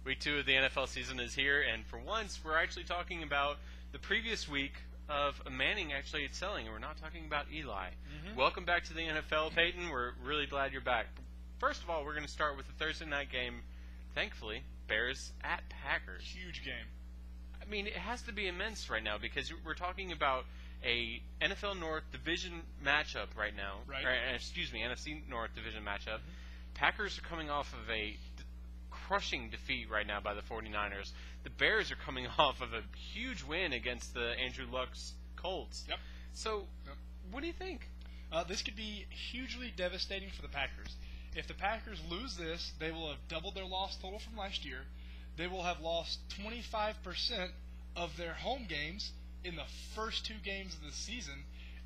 Week 2 of the NFL season is here, and for once, we're actually talking about the previous week of Manning actually excelling, and we're not talking about Eli. Welcome back to the NFL, Peyton. We're really glad you're back. First of all, we're going to start with the Thursday night game, thankfully, Bears at Packers. Huge game. I mean, it has to be immense right now because we're talking about a NFL North division matchup right now. Right. Or, NFC North division matchup. Packers are coming off of a crushing defeat right now by the 49ers. The Bears are coming off of a huge win against the Andrew Luck's Colts. Yep. So, what do you think? This could be hugely devastating for the Packers. If the Packers lose this, they will have doubled their loss total from last year. They will have lost 25% of their home games in the first 2 games of the season,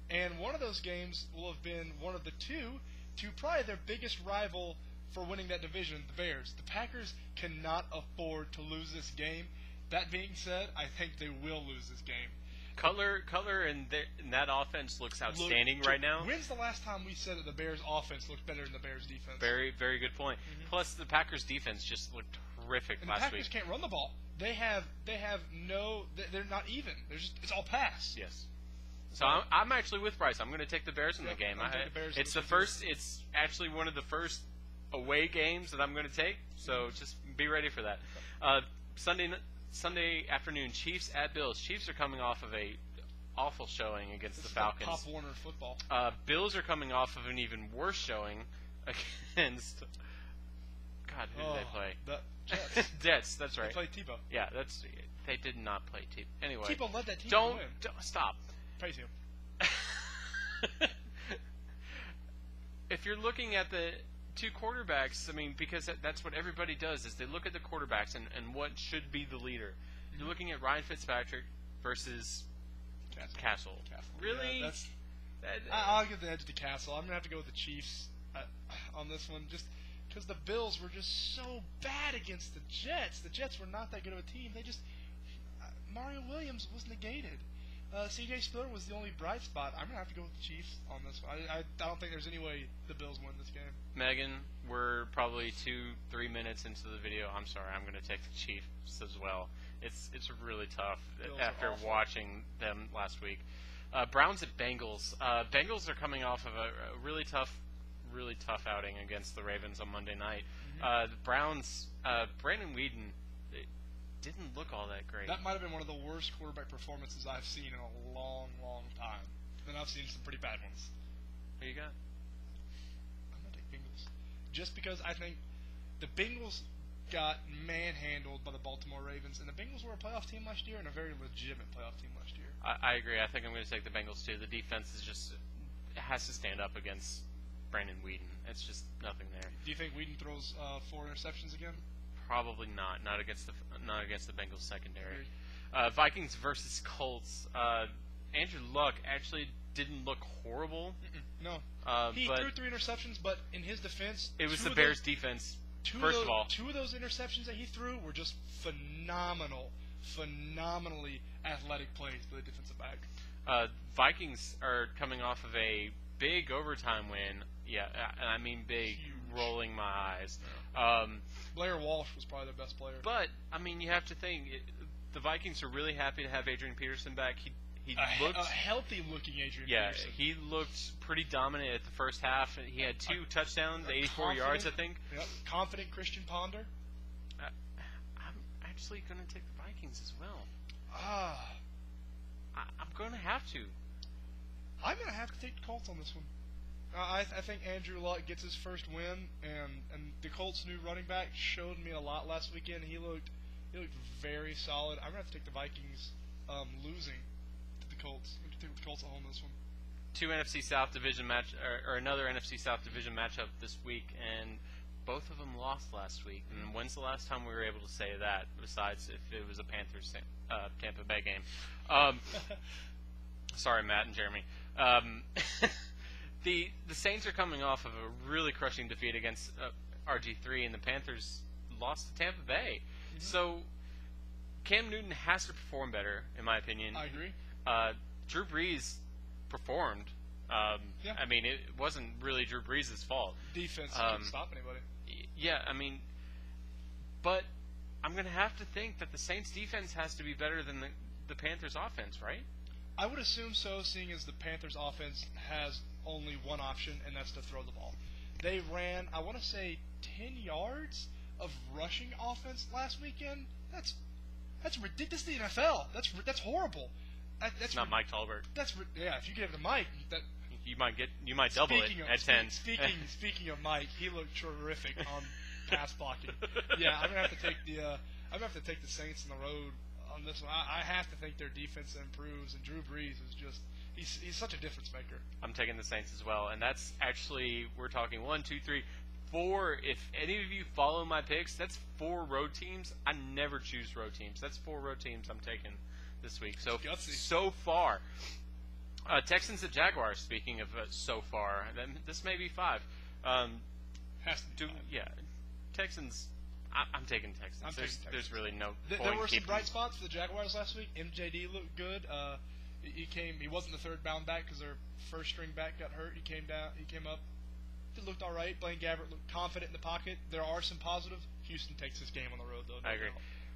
and one of those games will have been one of the two to probably their biggest rival for winning that division, the Bears. The Packers cannot afford to lose this game. That being said, I think they will lose this game. Cutler and that offense looks outstanding right now. When's the last time we said that the Bears offense looked better than the Bears defense? Very, very good point. Plus, the Packers defense just looked terrific and last the Packers week. Can't run the ball. They're not even. It's all pass. Yes. So I'm actually with Bryce. I'm going to take the Bears in the game. It's actually one of the first away games that I'm going to take. So just be ready for that. Sunday afternoon, Chiefs at Bills. Chiefs are coming off of a awful showing against the Falcons. Pop Warner football. Bills are coming off of an even worse showing against. God, who did they play? The Jets. Jets. That's right. They played Tebow. Yeah, they did not play Tebow. Anyway, Tebow led that team. Don't stop. Praise him. If you're looking at the 2 quarterbacks, I mean, because that's what everybody does is they look at the quarterbacks and what should be the leader. You're looking at Ryan Fitzpatrick versus Castle. Really? Yeah, I'll give the edge to Castle. I'm going to have to go with the Chiefs on this one just because the Bills were just so bad against the Jets. The Jets were not that good of a team. Mario Williams was negated. C.J. Spiller was the only bright spot. I'm going to have to go with the Chiefs on this one. I don't think there's any way the Bills win this game. Megan, we're probably 2-3 minutes into the video. I'm sorry, I'm going to take the Chiefs as well. It's really tough after watching them last week. Browns at Bengals. Bengals are coming off of a really tough outing against the Ravens on Monday night. The Browns, Brandon Weeden didn't look all that great. That might have been one of the worst quarterback performances I've seen in a long, long time. And I've seen some pretty bad ones. Who you got? I'm going to take Bengals. Just because I think the Bengals got manhandled by the Baltimore Ravens, and the Bengals were a playoff team last year and a very legitimate playoff team last year. I agree. I think I'm going to take the Bengals too. The defense is it has to stand up against Brandon Weeden. It's just nothing there. Do you think Weeden throws 4 interceptions again? Probably not. Not against the Bengals secondary. Vikings versus Colts. Andrew Luck actually didn't look horrible. No. He threw 3 interceptions, but in his defense, it was the Bears' defense. First of all, 2 of those interceptions that he threw were just phenomenally athletic plays by the defensive back. Vikings are coming off of a big overtime win. Yeah, and I mean big. Huge. Rolling my eyes. Blair Walsh was probably their best player. But I mean, you have to think the Vikings are really happy to have Adrian Peterson back. He looked a healthy-looking Adrian Peterson. Yeah, he looked pretty dominant at the first half. He had 2 touchdowns, 84 yards, I think. Yep. Confident Christian Ponder. I'm actually going to take the Vikings as well. I'm going to have to. I'm going to have to take the Colts on this one. I think Andrew Luck gets his first win, and the Colts' new running back showed me a lot last weekend. He looked very solid. I'm going to have to take the Vikings losing to the Colts. I'm going to take the Colts at home this one. 2 NFC South division or another NFC South division matchup this week, and both of them lost last week. And when's the last time we were able to say that, besides if it was a Panthers Tampa Bay game? Sorry, Matt and Jeremy. The Saints are coming off of a really crushing defeat against RG3, and the Panthers lost to Tampa Bay. So Cam Newton has to perform better, in my opinion. I agree. Drew Brees performed. I mean, it wasn't really Drew Brees' fault. Defense couldn't stop anybody. Yeah, I mean, but I'm I'm going to have to think that the Saints defense has to be better than the Panthers offense, right? I would assume so, seeing as the Panthers offense has only one option, and that's to throw the ball. They ran, I want to say, 10 yards of rushing offense last weekend. That's ridiculous. The NFL. That's horrible. That's not Mike Tolbert. Yeah. If you give it to Mike, you might double it at 10. Speaking of Mike, he looked terrific on pass blocking. Yeah, I'm gonna have to take the Saints on the road on this one. I have to think their defense improves, and Drew Brees is just he's such a difference maker. I'm taking the Saints as well, and that's actually we're talking 1, 2, 3, 4. If any of you follow my picks, that's 4 road teams. I never choose road teams. That's 4 road teams I'm taking this week. So far, Texans at Jaguars. Speaking of so far, this may be 5. Yeah, Texans. I'm taking Texans. There's really no point. There were some bright spots for the Jaguars last week. MJD looked good. He wasn't the third down back because their first string back got hurt. He came up. It looked all right. Blaine Gabbert looked confident in the pocket. There are some positives. Houston takes this game on the road, though. I agree.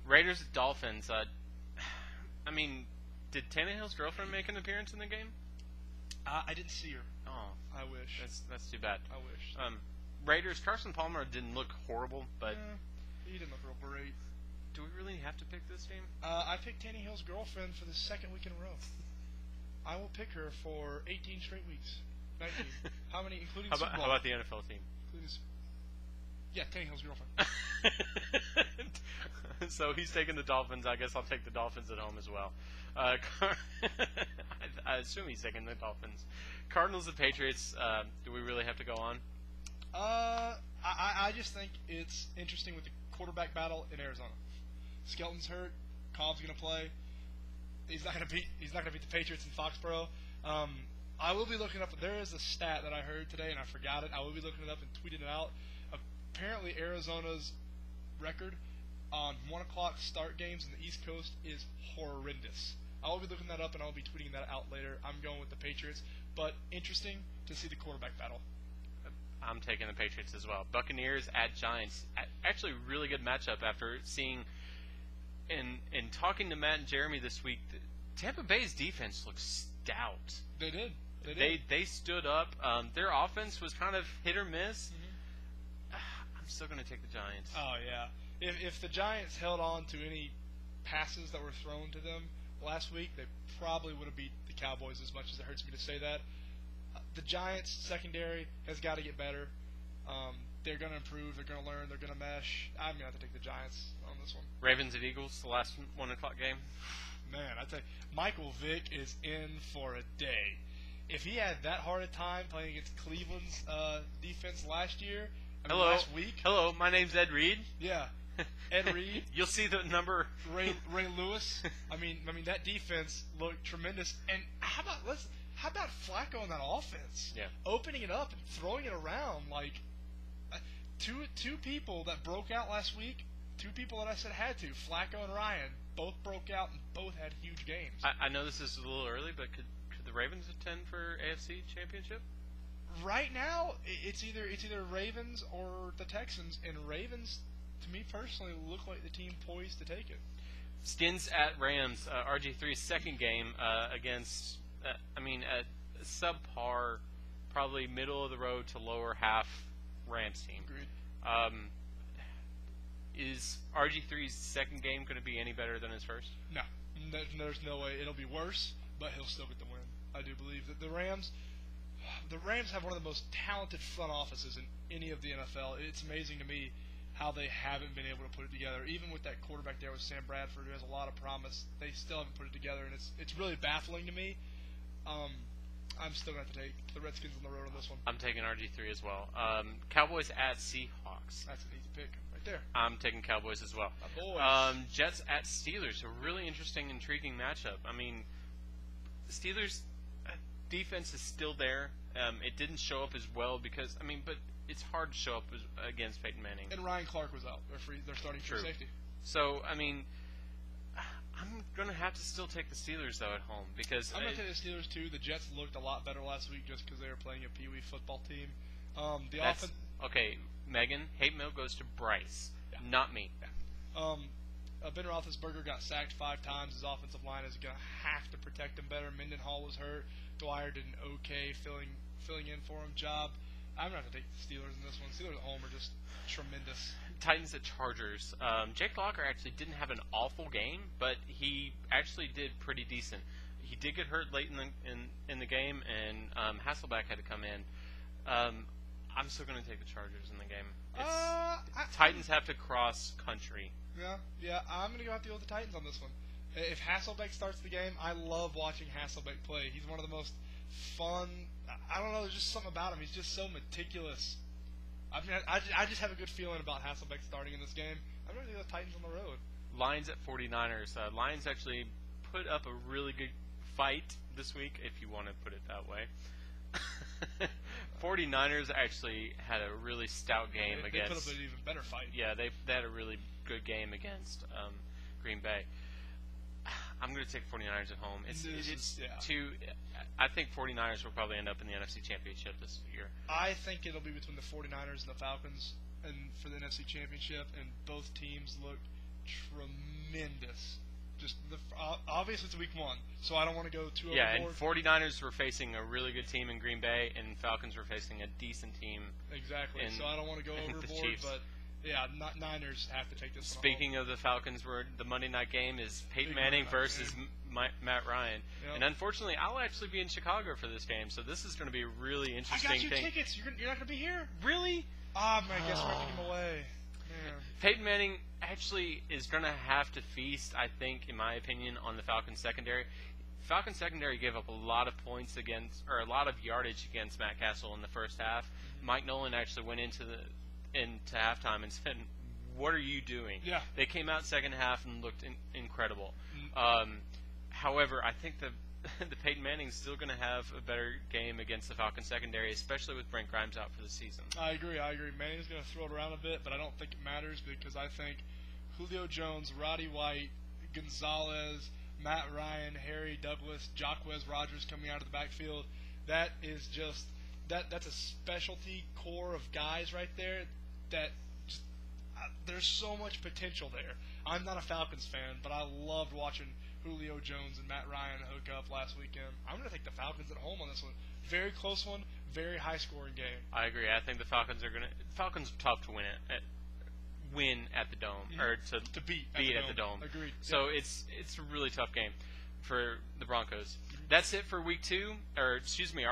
Raiders at Dolphins. I mean, did Tannehill's girlfriend make an appearance in the game? I didn't see her. Oh, I wish. That's too bad. I wish. Raiders. Carson Palmer didn't look horrible, but he didn't look real great. Do we really have to pick this game? I picked Tannehill's girlfriend for the second week in a row. I will pick her for 18 straight weeks. 19. How many, including Super Bowl? How about the NFL team? Yeah, Tannehill's girlfriend. So he's taking the Dolphins. I guess I'll take the Dolphins at home as well. I assume he's taking the Dolphins. Cardinals and Patriots. Do we really have to go on? I just think it's interesting with the quarterback battle in Arizona. Skelton's hurt. Cobb's going to play. He's not going to beat the Patriots in Foxborough. I will be looking up. There is a stat that I heard today, and I forgot it. I will be looking it up and tweeting it out. Apparently, Arizona's record on 1 o'clock start games in the East Coast is horrendous. I will be looking that up, and I'll be tweeting that out later. I'm going with the Patriots, but interesting to see the quarterback battle. I'm taking the Patriots as well. Buccaneers at Giants. Actually, really good matchup after seeing and talking to Matt and Jeremy this week. Tampa Bay's defense looks stout. They did. They stood up. Their offense was kind of hit or miss. I'm still going to take the Giants. Oh, yeah. If the Giants held on to any passes that were thrown to them last week, they probably would have beat the Cowboys, as much as it hurts me to say that. The Giants' secondary has got to get better. They're going to improve. They're going to learn. They're going to mesh. I'm going to have to take the Giants on this one. Ravens at Eagles, the last 1 o'clock game. Man, I tell you, Michael Vick is in for a day. If he had that hard a time playing against Cleveland's defense last week. Hello, my name's Ed Reed. Yeah, Ed Reed. You'll see the number. Ray Lewis. I mean that defense looked tremendous. And how about Flacco in that offense? Yeah, opening it up and throwing it around like two people that broke out last week. 2 people that I said had to. Flacco and Ryan both broke out and both had huge games. I know this is a little early, but could the Ravens attend for AFC Championship? Right now, it's either Ravens or the Texans, and Ravens, to me personally, look like the team poised to take it. Skins at Rams, RG3's second game against, a subpar, probably middle of the road to lower half Rams team. Agreed. Is RG3's second game going to be any better than his first? No, there's no way. It'll be worse, but he'll still get the win. I do believe that the Rams have one of the most talented front offices in any of the NFL. It's amazing to me how they haven't been able to put it together. Even with that quarterback there with Sam Bradford, who has a lot of promise, they still haven't put it together, and it's really baffling to me. I'm still going to have to take the Redskins on the road on this one. I'm taking RG3 as well. Cowboys at Seahawks. That's an easy pick right there. I'm taking Cowboys as well. My boys. Jets at Steelers. A really interesting, intriguing matchup. I mean, the Steelers' defense is still there. It didn't show up as well because, but it's hard to show up against Peyton Manning. And Ryan Clark was out. They're starting free safety. So, I'm going to have to still take the Steelers, though, at home. Because I'm going to take the Steelers, too. The Jets looked a lot better last week just because they were playing a Pee Wee football team. Okay, Megan, hate mail goes to Bryce, not me. Yeah. Ben Roethlisberger got sacked 5 times. His offensive line is going to have to protect him better. Mendenhall was hurt. Dwyer did an okay filling in for him job. I'm going to have to take the Steelers in this one. Steelers at home are just tremendous. Titans at Chargers. Jake Locker actually didn't have an awful game, but he actually did pretty decent. He did get hurt late in the game, and Hasselbeck had to come in. I'm still going to take the Chargers in the game. Titans have to cross country. Yeah, I'm going to go out with the Titans on this one. If Hasselbeck starts the game, I love watching Hasselbeck play. He's one of the most fun. I don't know, there's just something about him. He's just so meticulous. I mean, I just have a good feeling about Hasselbeck starting in this game. I'm going to go with Titans on the road. Lions at 49ers. Lions actually put up a really good fight this week, if you want to put it that way. 49ers actually had a really stout game against. They put up an even better fight. Yeah, they had a really good game against Green Bay. I'm going to take 49ers at home. I think 49ers will probably end up in the NFC Championship this year. I think it'll be between the 49ers and the Falcons and for the NFC Championship, and both teams look tremendous. Obviously it's week 1, so I don't want to go too overboard. Yeah, and 49ers were facing a really good team in Green Bay, and Falcons were facing a decent team. Exactly. So I don't want to go overboard, but yeah, Niners have to take this one. Speaking of the Falcons, the Monday night game is Peyton Manning versus Matt Ryan. Yep. And unfortunately, I'll actually be in Chicago for this game, so this is going to be a really interesting thing. I got your tickets. You're not going to be here? Really? I guess we're taking them away. Man. Peyton Manning actually is going to have to feast, I think, in my opinion, on the Falcons secondary. Falcons secondary gave up a lot of points a lot of yardage against Matt Castle in the first half. Mike Nolan actually went into halftime and said, "What are you doing?" Yeah. They came out second half and looked incredible. However, I think the Peyton Manning's still going to have a better game against the Falcons secondary, especially with Brent Grimes out for the season. I agree. Manning's going to throw it around a bit, but I don't think it matters because I think Julio Jones, Roddy White, Gonzalez, Matt Ryan, Harry Douglas, Jacquez Rogers coming out of the backfield, that is just that's a specialty core of guys right there that there's so much potential there. I'm not a Falcons fan, but I loved watching Julio Jones and Matt Ryan hook up last weekend. I'm going to take the Falcons at home on this one. Very close one, very high-scoring game. I agree. I think the Falcons are going to – Falcons are tough to win at the Dome, or to beat at the Dome. Agreed. So it's a really tough game for the Broncos. That's it for week 2, our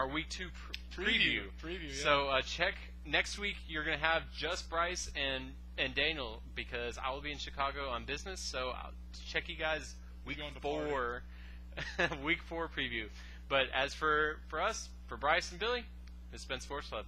week 2 preview. Yeah. So check next week. You're going to have just Bryce and Daniel because I will be in Chicago on business. So I'll check you guys week 4, week 4 preview. But as for us, for Bryce and Billy, this has been Sports Club.